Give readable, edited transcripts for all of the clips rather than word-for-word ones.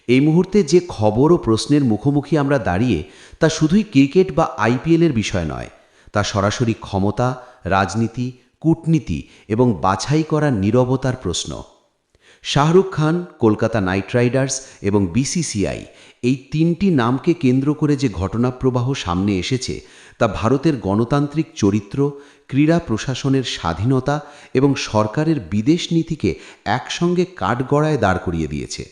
এই মুহূর্তে যে খবর ও প্রশ্নের মুখোমুখি আমরা দাঁড়িয়ে তা শুধুই ক্রিকেট বা আইপিএলের বিষয় নয়, তা সরাসরি ক্ষমতা, রাজনীতি, কূটনীতি এবং বাছাই করা নীরবতার প্রশ্ন। শাহরুখ খান, কলকাতা নাইট রাইডার্স এবং বিসিসিআই এই তিনটি নামকে কেন্দ্র করে যে ঘটনাপ্রবাহ সামনে এসেছে তা ভারতের গণতান্ত্রিক চরিত্র, ক্রীড়া প্রশাসনের স্বাধীনতা এবং সরকারের বিদেশ নীতিকে একসঙ্গে কাঠগড়ায় দাঁড় করিয়ে দিয়েছে।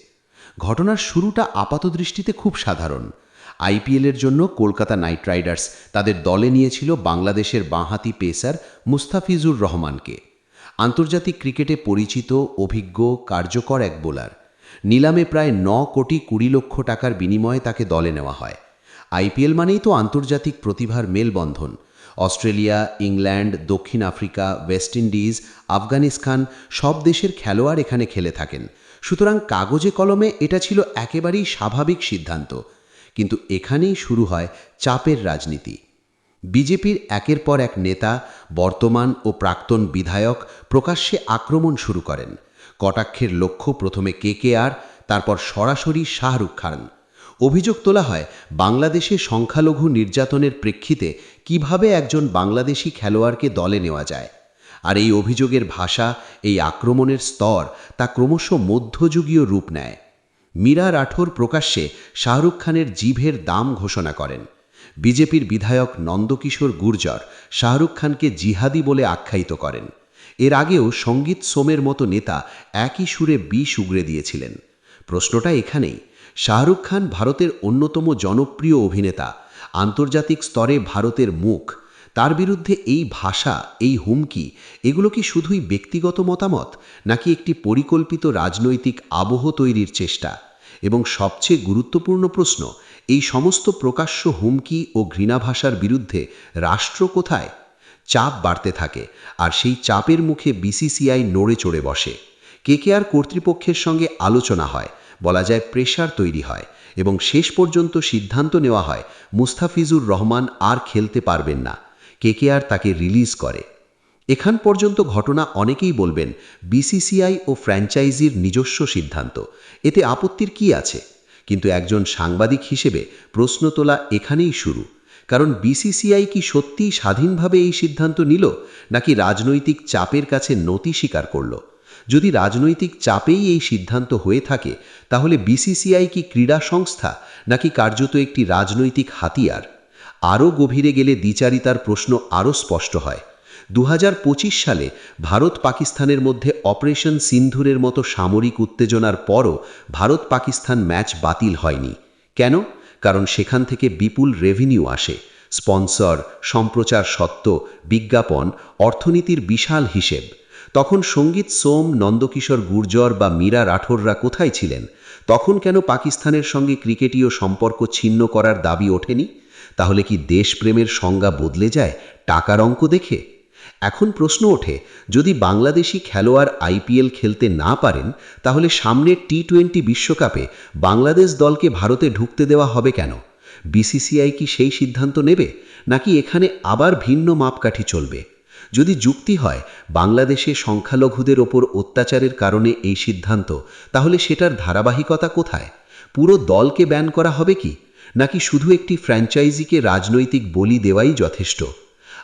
ঘটনার শুরুটা আপাতদৃষ্টিতে খুব সাধারণ। আইপিএলের জন্য কলকাতা নাইট রাইডার্স তাদের দলে নিয়েছিল বাংলাদেশের বাঁহাতি পেসার মুস্তাফিজুর রহমানকে। আন্তর্জাতিক ক্রিকেটে পরিচিত, অভিজ্ঞ, কার্যকর এক বোলার। নিলামে প্রায় 9,20,00,000 টাকার বিনিময়ে তাকে দলে নেওয়া হয়। আইপিএল মানেই তো আন্তর্জাতিক প্রতিভার মেলবন্ধন। অস্ট্রেলিয়া, ইংল্যান্ড, দক্ষিণ আফ্রিকা, ওয়েস্ট ইন্ডিজ, আফগানিস্তান সব দেশের খেলোয়াড় এখানে খেলে থাকেন। সুতরাং কাগজে কলমে এটা ছিল একেবারেই স্বাভাবিক সিদ্ধান্ত। কিন্তু এখানেই শুরু হয় চাপের রাজনীতি। বিজেপির একের পর এক নেতা, বর্তমান ও প্রাক্তন বিধায়ক প্রকাশ্যে আক্রমণ শুরু করেন। কটাক্ষের লক্ষ্য প্রথমে কেকেআর, তারপর সরাসরি শাহরুখ খান। অভিযোগ তোলা হয় বাংলাদেশে সংখ্যালঘু নির্যাতনের প্রেক্ষিতে কিভাবে একজন বাংলাদেশি খেলোয়াড়কে দলে নেওয়া যায়। আর এই অভিযোগের ভাষা, এই আক্রমণের স্তর তা ক্রমশ মধ্যযুগীয় রূপ নেয়। মীরা রাঠোর প্রকাশ্যে শাহরুখ খানের জিভের দাম ঘোষণা করেন। বিজেপির বিধায়ক নন্দকিশোর গুর্জর শাহরুখ খানকে জিহাদি বলে আখ্যায়িত করেন। এর আগেও সঙ্গীত সোমের মতো নেতা একই সুরে বিষ উগরে দিয়েছিলেন। প্রশ্নটা এখানেই, শাহরুখ খান ভারতের অন্যতম জনপ্রিয় অভিনেতা, আন্তর্জাতিক স্তরে ভারতের মুখ। তার বিরুদ্ধে এই ভাষা, এই হুমকি, এগুলো কি শুধুই ব্যক্তিগত মতামত, নাকি একটি পরিকল্পিত রাজনৈতিক আবহ তৈরির চেষ্টা? এবং সবচেয়ে গুরুত্বপূর্ণ প্রশ্ন, এই সমস্ত প্রকাশ্য হুমকি ও ঘৃণাভাষার বিরুদ্ধে রাষ্ট্র কোথায়? চাপ বাড়তে থাকে, আর সেই চাপের মুখে বিসিসিআই নড়ে চড়ে বসে। কেকেআর কর্তৃপক্ষের সঙ্গে আলোচনা হয়, বলা যায় প্রেশার তৈরি হয়, এবং শেষ পর্যন্ত সিদ্ধান্ত নেওয়া হয় মুস্তাফিজুর রহমান আর খেলতে পারবেন না। কেকেআর তাকে রিলিজ করে। এখান পর্যন্ত ঘটনা অনেকেই বলবেন বিসিসিআই ও ফ্র্যাঞ্চাইজির নিজস্ব সিদ্ধান্ত, এতে আপত্তির কি আছে? কিন্তু একজন সাংবাদিক হিসেবে প্রশ্ন তোলা এখানেই শুরু। কারণ বিসিসিআই কি সত্যিই স্বাধীনভাবে এই সিদ্ধান্ত নিল, নাকি রাজনৈতিক চাপের কাছে নতি স্বীকার করল? যদি রাজনৈতিক চাপেই এই সিদ্ধান্ত হয়ে থাকে, তাহলে বিসিসিআই কি ক্রীড়া সংস্থা, নাকি কার্যত একটি রাজনৈতিক হাতিয়ার? আরও গভীরে গেলে দ্বিচারিতার প্রশ্ন আরও স্পষ্ট হয়। 2025 সালে ভারত পাকিস্তানের মধ্যে অপারেশন সিন্ধুরের মতো সামরিক উত্তেজনার পরও ভারত পাকিস্তান ম্যাচ বাতিল হয়নি। কেন? কারণ সেখান থেকে বিপুল রেভিনিউ আসে। স্পন্সর, সম্প্রচার সত্ত্ব, বিজ্ঞাপন, অর্থনীতির বিশাল হিসেব। তখন সঙ্গীত সোম, নন্দকিশোর গুর্জর বা মীরা রাঠোররা কোথায় ছিলেন? তখন কেন পাকিস্তানের সঙ্গে ক্রিকেটীয় সম্পর্ক ছিন্ন করার দাবি ওঠেনি? তাহলে কি দেশপ্রেমের সংজ্ঞা বদলে যায় টাকার অঙ্ক দেখে? এখন প্রশ্ন ওঠে, যদি বাংলাদেশি খেলোয়াড় আইপিএল খেলতে না পারেন, তাহলে সামনের টি-20 বিশ্বকাপে বাংলাদেশ দলকে ভারতে ঢুকতে দেওয়া হবে কেন? বিসিসিআই কি সেই সিদ্ধান্ত নেবে, নাকি এখানে আবার ভিন্ন মাপকাঠি চলবে? যদি যুক্তি হয় বাংলাদেশে সংখ্যালঘুদের ওপর অত্যাচারের কারণে এই সিদ্ধান্ত, তাহলে সেটার ধারাবাহিকতা কোথায়? পুরো দলকে ব্যান করা হবে কি, নাকি শুধু একটি ফ্র্যাঞ্চাইজিকে রাজনৈতিক বলি দেওয়াই যথেষ্ট?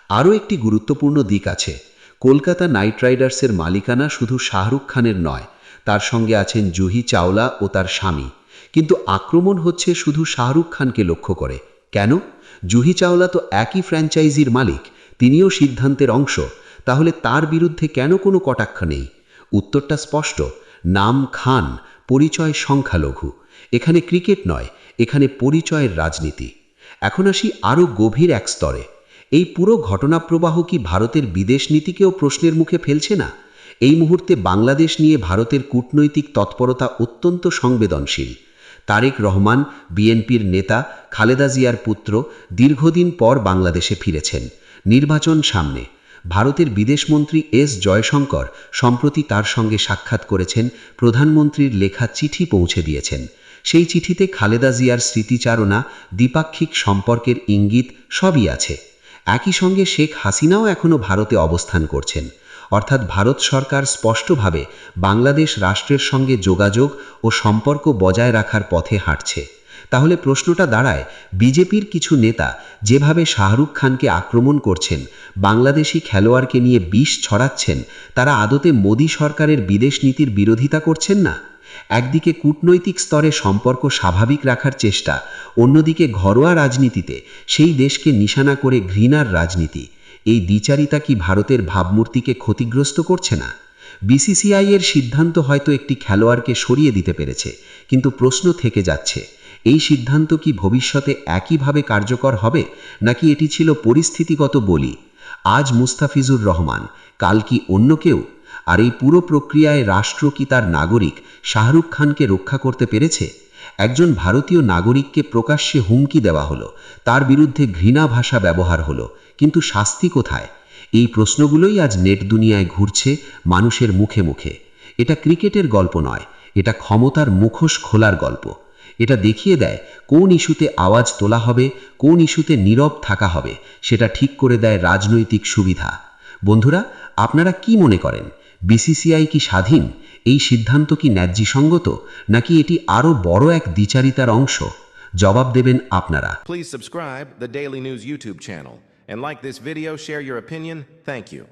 আরও একটি গুরুত্বপূর্ণ দিক আছে। কলকাতা নাইট রাইডার্সের মালিকানা শুধু শাহরুখ খানের নয়, তার সঙ্গে আছেন জুহি চাওলা ও তার স্বামী। কিন্তু আক্রমণ হচ্ছে শুধু শাহরুখ খানকে লক্ষ্য করে। কেন? জুহি চাওলা তো একই ফ্র্যাঞ্চাইজির মালিক, তিনিও সিদ্ধান্তের অংশ। তাহলে তার বিরুদ্ধে কেন কোনো কটাক্ষ নেই? উত্তরটা স্পষ্ট, নাম খান, পরিচয় সংখ্যালঘু। এখানে ক্রিকেট নয়, এখানে পরিচয়ের রাজনীতি। এখন আসি আরও গভীর এক স্তরে। এই পুরো ঘটনাপ্রবাহ কি ভারতের বিদেশ নীতিকেও প্রশ্নের মুখে ফেলছে না? এই মুহূর্তে বাংলাদেশ নিয়ে ভারতের কূটনৈতিক তৎপরতা অত্যন্ত সংবেদনশীল। তারেক রহমান, বিএনপির নেতা, খালেদা জিয়ার পুত্র, দীর্ঘদিন পর বাংলাদেশে ফিরেছেন। নির্বাচন সামনে। ভারতের বিদেশমন্ত্রী এস জয়শঙ্কর সম্প্রতি তার সঙ্গে সাক্ষাৎ করেছেন, প্রধানমন্ত্রীর লেখা চিঠি পৌঁছে দিয়েছেন। সেই চিঠিতে খালেদা জিয়ার স্মৃতিচারণা, দ্বিপাক্ষিক সম্পর্কের ইঙ্গিত সবই আছে। একই সঙ্গে শেখ হাসিনাও এখনও ভারতে অবস্থান করছেন। অর্থাৎ ভারত সরকার স্পষ্টভাবে বাংলাদেশ রাষ্ট্রের সঙ্গে যোগাযোগ ও সম্পর্ক বজায় রাখার পথে হাঁটছে। তাহলে প্রশ্নটা দাঁড়ায়, বিজেপির কিছু নেতা যেভাবে শাহরুখ খানকে আক্রমণ করছেন, বাংলাদেশি খেলোয়াড়কে নিয়ে বিষ ছড়াচ্ছেন, তারা আদতে মোদী সরকারের বিদেশ নীতির বিরোধিতা করছেন না? একদিকে কূটনৈতিক স্তরে সম্পর্ক স্বাভাবিক রাখার চেষ্টা, অন্যদিকে ঘরোয়া রাজনীতিতে সেই দেশকে নিশানা করে ঘৃণার রাজনীতি। এই দ্বিচারিতা কি ভারতের ভাবমূর্তিকে ক্ষতিগ্রস্ত করছে না? বিসিসিআই এর সিদ্ধান্ত হয়তো একটি খেলোয়াড়কে সরিয়ে দিতে পেরেছে, কিন্তু প্রশ্ন থেকে যাচ্ছে, এই সিদ্ধান্ত কি ভবিষ্যতে একইভাবে কার্যকর হবে, নাকি এটি ছিল পরিস্থিতিগত বলি? আজ মুস্তাফিজুর রহমান, কাল কি অন্য কেউ? আর এই পুরো প্রক্রিয়ায় রাষ্ট্র কি তার নাগরিক শাহরুখ খানকে রক্ষা করতে পেরেছে? একজন ভারতীয় নাগরিককে প্রকাশ্যে হুমকি দেওয়া হলো, তার বিরুদ্ধে ঘৃণা ভাষা ব্যবহার হলো, কিন্তু শাস্তি কোথায়? এই প্রশ্নগুলোই আজ নেট দুনিয়ায় ঘুরছে মানুষের মুখে মুখে। এটা ক্রিকেটের গল্প নয়, এটা ক্ষমতার মুখোশ খোলার গল্প। এটা দেখিয়ে দেয় কোন ইস্যুতে আওয়াজ তোলা হবে, কোন ইস্যুতে নীরব থাকা হবে, সেটা ঠিক করে দেয় রাজনৈতিক সুবিধা। বন্ধুরা, আপনারা কি মনে করেন? বিসিসিআই কি স্বাধীন? এই সিদ্ধান্ত কি ন্যায্যসঙ্গত, নাকি এটি আরও বড় এক দ্বিচারিতার অংশ? জবাব দেবেন আপনারা। Please subscribe the Daily News YouTube channel and like this video, share your opinion. Thank you.